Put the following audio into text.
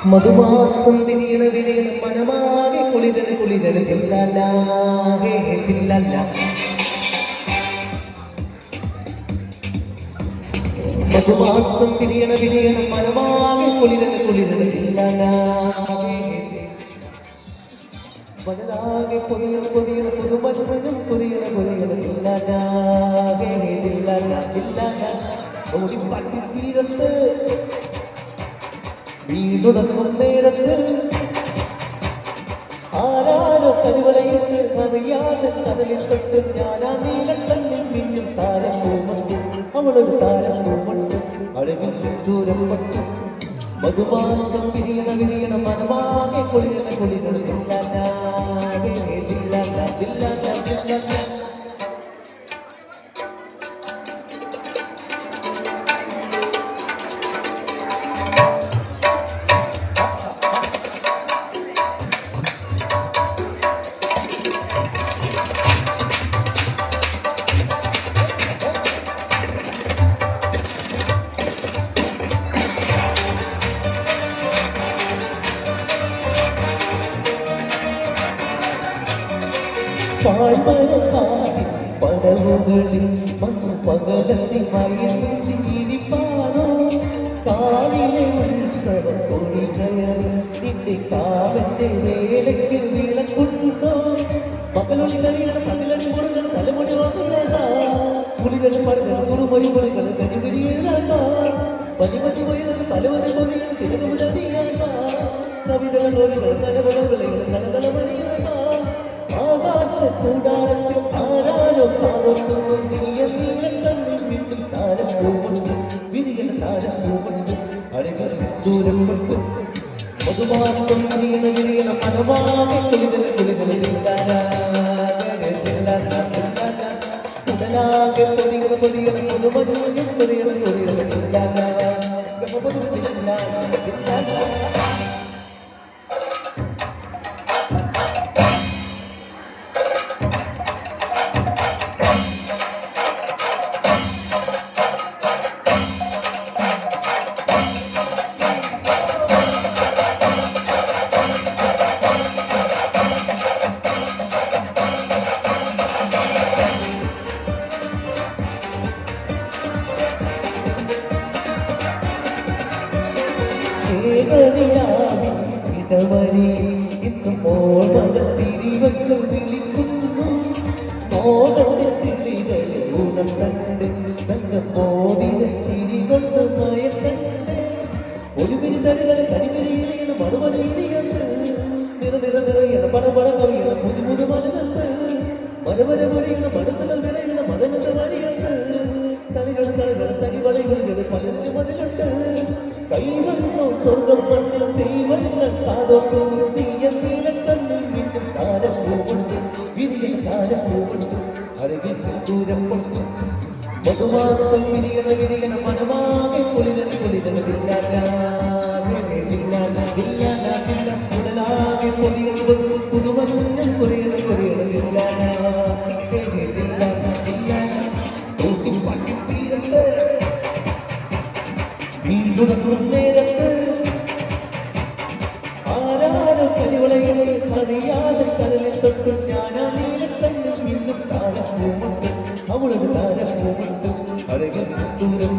മധുമാസം വിരിയണ വിരിയണ മനമാകെ കുളിരന് കുളിരന് ചില്ലല്ല ചില്ലല്ല മധുമാസം വിരിയണ വിരിയണ മനമാകെ കുളിരന് കുളിരന് ചില്ലല്ല മനലാകെ പൊരിയണ പൊരിയണ പുതുമഞ്ഞും പൊരിയണ പൊരിയണ ചില്ലല്ല ചില്ലല്ല ചില്ലല്ല ഓടി പട്ടി തീരത്ത് വീടുടങ്ങും നേരത്ത് ആരാരോ കരുവലയിട്ട് അറിയാതെ കടലിൽ തൊട്ട് ഞാനാ നീലക്കണ്ണിൽ മിന്നും താരം പൂമട്ട് അവളൊരു താരം പൂമട്ട് അഴകിൽ ദൂരം പട്ടു മധുമാസം വിരിയണ വിരിയണ മനമാകെ കൊളിരണ കൊളിരണ പടവുകളിൽ മണ്ണു പകലത്തി മയപ്പാണോ കാവിലെ ഉത്സവം കൊടികയറ് നിന്റെ കാവന്റെ വേലയ്ക്ക് വിളക്കുണ്ടോ പകലൊളി കഴിയണ പകലടി കൊടുക്കണം തലമുടി വാങ്ങുന്ന പുലികളും പടകളും കുറുമൊഴി പൊളികൾ കരിവിരിയല്ല പതിമതി പോയത് പലവതി പൊലികൾ തിരകുമുതീയല്ല കവിതകൾ ഒലികൾ കലവളകളെ കലകലമണിയല്ല കൂടാരത്തിൽ ആരാരോ പാവത്തുന്നു നീയ നീലക്കണ്ണിൽ വീണ്ടും താരം പോകുന്നു വിരിയണ താരം പോകുന്നു അഴകൾ ദൂരം കൊണ്ടു മധുമാസം വിരിയണ വിരിയണ മനമാകെ കുളിരന കുടലാകെ പൊതിയണ പൊതിയണ പുതുമഞ്ഞും പൊതിയണ പൊതിയണ ഇതവരെ ഇന്നുമ്പോൾ തിരിവക്കൾ വിളിക്കുന്നു മോടത്തിളികളെ ഊണം കണ്ട് തന്റെ മോദിന ചിരി കൊണ്ട് മയക്കണ്ട് ഒലിവിരി തരകളെ കരിവിരിയിലെയാണ് മറുപടിയിലെയാണ് നിറനിറയണ പടപട കവിയണ പുതുപുതു മലകണ്ട് മരവര മൊഴിയണ മടത്തകൾ വിളയണ മതങ്ങളുടെ വഴിയുണ്ട് തളികൾ തളികൾ തരിവളകൾ പതിനഞ്ച് മതിലുണ്ട് കൈവന്നോ സ്വർഗം മണ്ണിൽ ദൈവങ്ങൾ കാതോട്ടു നീയ നീലക്കണ്ണിൽ വീണ്ടും താരം പോകുന്നു വിരിയണ താരം പോകുന്നു അഴകിൽ ദൂരം കൊണ്ടു മധുമാസം വിരിയണ വിരിയണ മനമാകെ കുളിരന കുളിരന കുടലാകെ പൊതിയണ പുതുമഞ്ഞ കുറിയണ കുറിയണ തീരത്ത് വീണ്ടുടങ്ങും നേരത്ത് ആരാരും കരിവളയിൽ അറിയാതെ കടലിൽ തൊട്ട് ഞാനാ നീലക്കണ്ണിൽ വീണ്ടും താരം പൂമുണ്ട് അവളത് താരം പൂമുണ്ട് അഴകിൽ ദൂരം